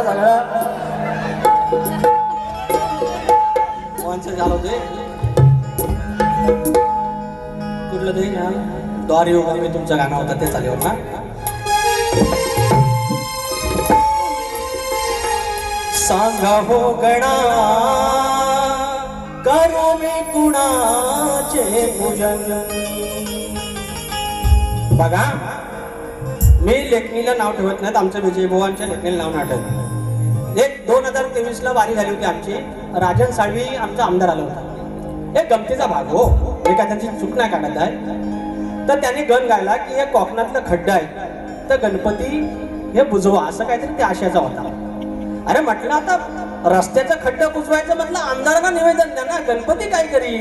सगळं कोणचं झालं होते कुठलं ते ना द्वार योग मी तुमचं गाणं होतं ते चालेल ना. सांगा हो गणा करू मी कुणाचे पूजन. बघा मी लेखणीला नाव ठेवत नाहीत, आमच्या विजयभुवांच्या लेखणीला नाव नाही ठेवत. एक 2023 वारी झाली होती आमची. राजन साळवी आमचा आमदार आला होता. एक गमतीचा भाग हो, मी काय त्यांची चूक नाही काढत आहे. तर त्यांनी गण गायला की हे कोकणातलं खड्डा आहे तर गणपती हे बुजवा, असं काहीतरी त्या आशयाचा होता. अरे म्हटलं आता रस्त्याचं खड्डा बुजवायचं म्हटलं आमदारांना निवेदन द्या ना, गणपती काय करी.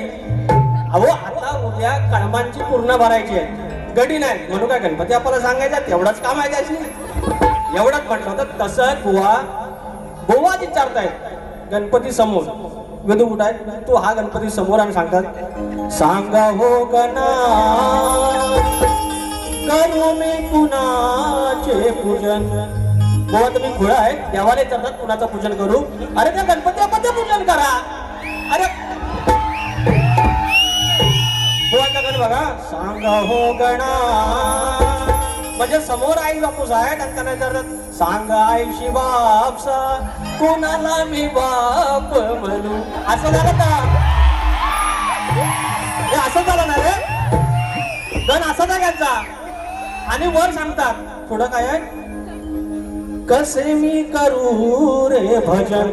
अहो आता उद्या कळमांची पूर्ण भरायची आहे, गडी नाही म्हणून काय गणपती आपल्याला सांगायचा तेवढंच काम आहे त्याची. एवढंच म्हटलं होतं. तसं बुवा विचारतायत गणपती समोर, वेदू कुठं आहे, तू हा गणपती समोर आणि सांगतात सांगा हो गणा करू मी कुणाचे पूजन. बुवा तुम्ही खुळा आहे, देवाला विचारतात कुणाचं पूजन करू. अरे त्या गणपती आपण पूजन करा. अरे बुवाचा गण बघा, सांगा हो गणा म्हणजे समोर आई बापूस आहे आणि त्यांना विचारतात सांगा आईशी बापसा कुणाला मी बाप म्हणू. असं झालं का? हे असं झालं ना रे, गण असा नाही घ्यायचा. आणि वर सांगतात थोडं काय आहे, कसे मी करू रे भजन.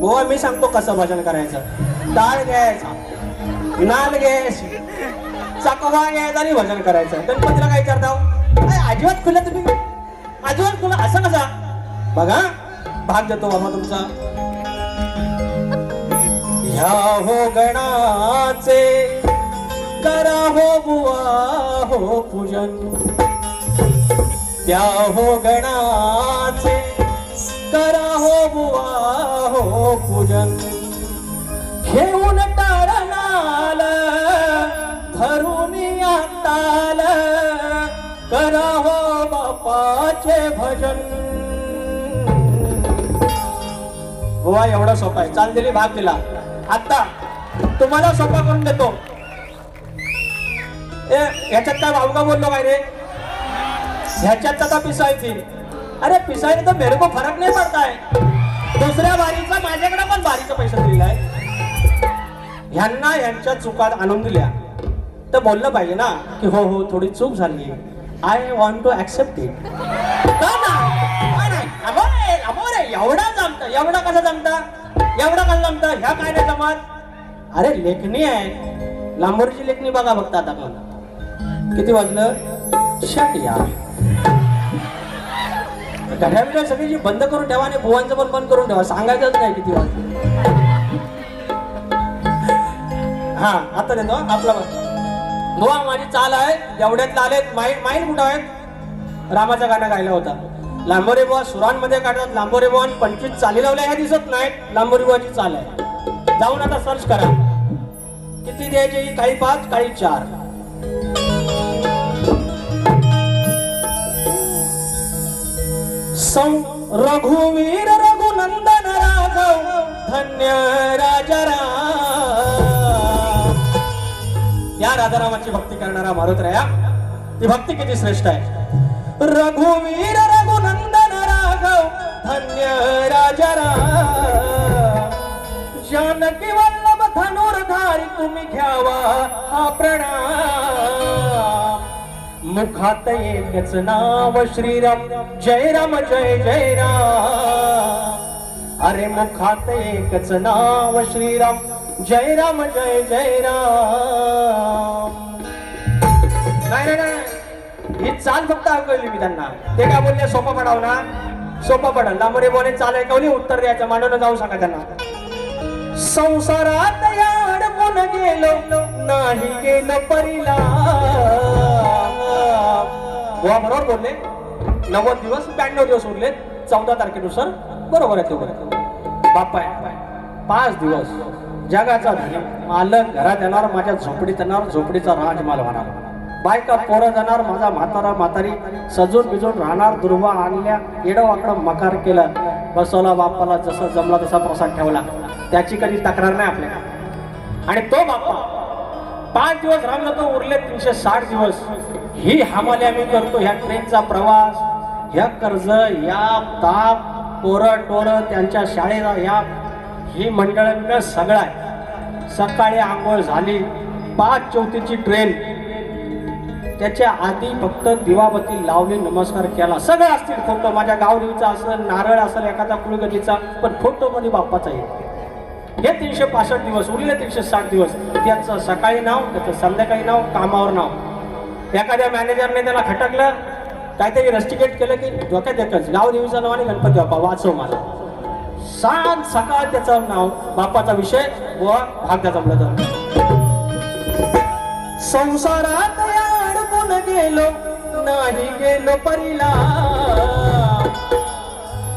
बुवा मी सांगतो कसं भजन करायचं. डाळ घ्यायचा, नाल घ्यायची, चकवा घ्यायचा आणि भजन करायचं. गणपतीला काय विचारता अजिबात खुल्या तुम्ही, अजिबात खुला असं कसा. बघा भाग देतो बाबा तुमचा. ह्या हो गणाचे करा हो बुवा हो पूजन. त्या हो गणाचे करा हो बुवा हो पूजन. घेऊन टाळनाल धरून ताल करा हो बापाचे भजन. बुवा एवढा सोपा आहे. चाल दिली भाग दिला. आता तुम्हाला सोपा करून देतो. याच्यात काय भावगा बोललो काय रे, ह्याच्यात आता पिसायची. अरे पिसायला तर मेरे को फरक नाही पडताय. दुसऱ्या बारीचा माझ्याकडे पण बारीचा पैसा दिलाय. ह्यांना यांच्या चुकात आणून दिल्या तर बोललं पाहिजे ना की हो हो थोडी चूक झाली, I want to accept it. एवढा जमत, एवढा कसा जमता, एवढा कसं जमतं, ह्या काय नाही जमत. अरे लेखणी आहे, लांबोरची लेखणी बघा फक्त. आता मला किती वाजलं शट यार. घड्याळ सगळी बंद करून ठेवा आणि बुवांचं पण बंद करून ठेवा, सांगायचंच नाही किती वाजलं. हा आता देतो आपला बुवा. माझी चाल आहे एवढ्यात आलेत. माईल कुठं आहेत, रामाचा गाणं गायला होता. लांबोरे बुवा सुरांमध्ये काढतात. लांबोरे बुवा 25 चाली लावल्या ह्या दिसत नाहीत. लांबोरे बुवाची चाल आहे, जाऊन आता सर्च करा. किती द्यायचे, काही 5 काही 4. रघुवीर रघुनंदन राघव धन्य राजा राम. या राधारामाची भक्ती करणारा मारुतराया, ती भक्ती किती श्रेष्ठ आहे. रघुवीर रघुनंदन राघव धन्य राजा राम. जानकी वल्लभ धनुर्धारी तुम्ही घ्यावा हा प्रणाम. मुखात एकच नाव श्रीराम जय राम जय जय राम. अरे मुखात एकच नाव श्रीराम जय राम जय जय राम. नाही ही चाल फक्त ऐकवली मी त्यांना. ते काय बोलले सोपा पडाव ना, सोपा पडल. लांबोरे बोले चाल ऐकवली, उत्तर द्यायचं मांडून जाऊ सांगा त्यांना. संसारात अडकून गेलो नाही गेलो परिला. बुवा बरोबर बोलले. 90 दिवस 92 दिवस उरले 14 तारखेनुसार बरोबर आहे. ते बाप्पा 5 दिवस जगाचा मालक घरात येणार, माझ्या झोपडीत येणार, झोपडीचा राजमाल होणार. बायका पोरं जाणार, माझा म्हातारा म्हातारी सजून बिजून राहणार. दुर्वा आणल्या, येडं वाकडं मकार केलं. बसवला बाप्पाला जसं जमला तसा प्रसाद ठेवला, त्याची कधी तक्रार नाही आपल्याला. आणि तो बाप्पा 5 दिवस राहिला, तो उरले 360 दिवस ही हमाली आम्ही करतो. ह्या ट्रेनचा प्रवास, ह्या कर्ज, या ताप, पोरं टोरं त्यांच्या शाळेला, या ही मंडळांना सगळं आहे. सकाळी आंघोळ झाली, 5:34ची ट्रेन, त्याच्या आधी फक्त दिवाबत्ती लावली, नमस्कार केला. सगळं असतील फोटो, माझ्या गावदेवीचा असेल, नारळ असेल, एखादा कुलगतीचा, पण फोटो मध्ये बाप्पाचा येईल. हे 365 दिवस उरले 360 दिवस, त्याचं सकाळी नाव, त्याचं संध्याकाळी नाव, कामावर नाव. एखाद्या मॅनेजरने त्याला खटकलं, काहीतरी रस्टिकेट केलं की डोक्यात एकच, गावदेवीचं नाव आणि गणपती बाप्पा वाचव मला. सांज सकाळ त्याचं नाव, बाप्पाचा विषय व भाग त्याचा ब्रदर. संसारात अडकून गेलो, नाही गेलो परीला,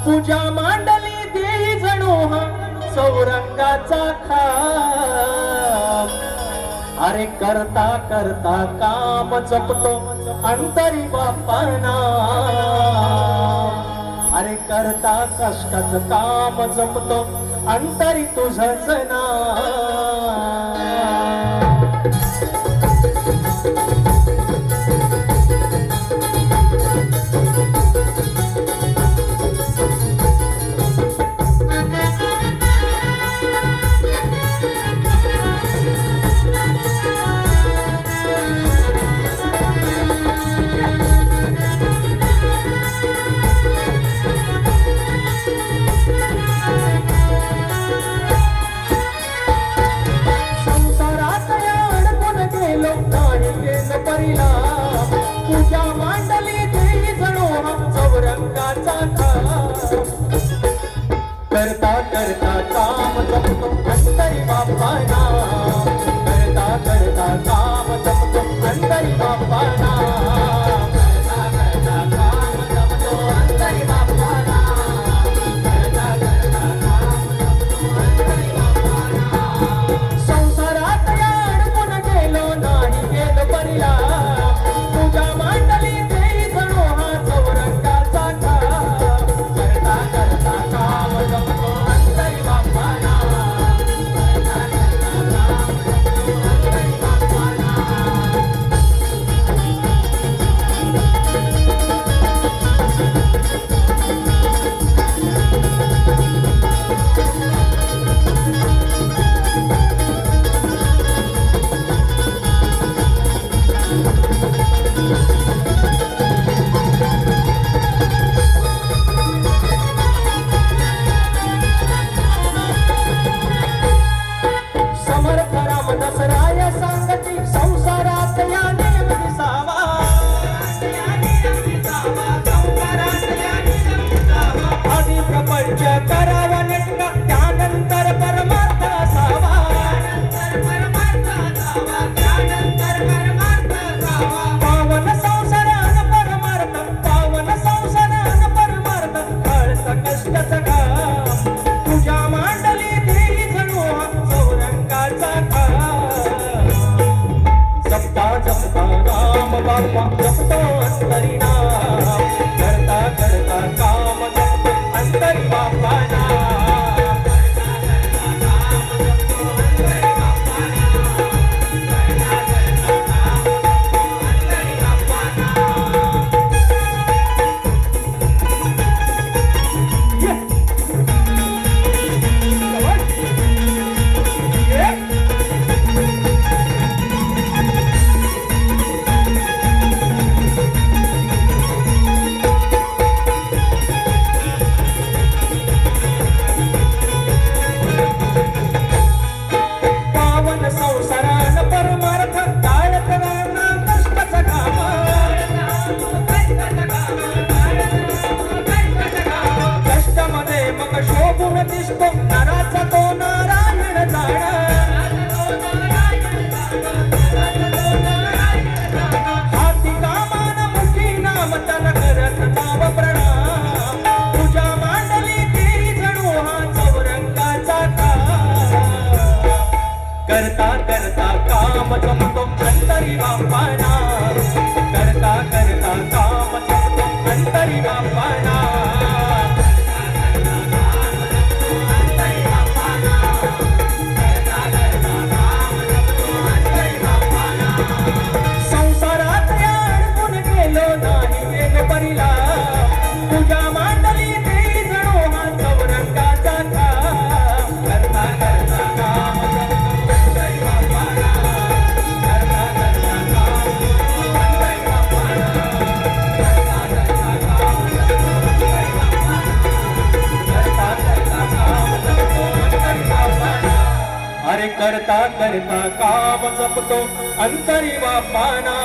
पूजा मांडली देई जणू हा चौरंगाचा खाप. अरे करता करता काम जपतो अंतरी बाप्पाना, अरे करता कष्टाचं काम जपतो अंतरी तुझंच नाव. पूजा मांडली देई जणू हा चौरंगाचा खाप. करता करता काम जपतो अंतरी बाप्पाना, करता करता काम जपतो अंतरी बाप्पाना, करता करता काम जपतो अंतरी बाप्पाना, करता करता काम जपतो अंतरी बाप्पाना. संसारात अडकून गेलो, नाही गेलो परीला, पूजा मांडली देई जणू हा चौरंगाचा खाप. करता करता काम जपतो अंतरी बाप्पाना, करता करता काम जपतो अंतरी बाप्पाना. समर्थ रामदास राय सांगती संसारात या नियम दिसावा, आधी प्रपंच करावा नेटका, त्यानंतर परमार्थ असावा. पावन संसारान परमार्थ, पावन संसारान परमार्थ, कळत कष्टाचं काम. तुझ्या मांडली देई जणू हा चौरंगाचा खाप. जपता जपता राम बाप्पा जपतो अंतरी नाम, करता करता काम जपतो अंतरी बाप्पाना. पावन संसारान परमार्थ, टाळत नाना कष्टाचं काम. कष्टामध्ये मग शोभून दिसतो नराचा तो नारायण जाण. हाती कामान मुठी नाम त्याला करत नाव प्रणाम. पूजा मांडली देई जणू हा चौरंगाचा खाप. करता करता काम जपतो अंतरी बाप्पाना, करता करता काम जपतो अंतरी बाप्पाना, करता करता करता करता काम जपतो अंतरी बापाना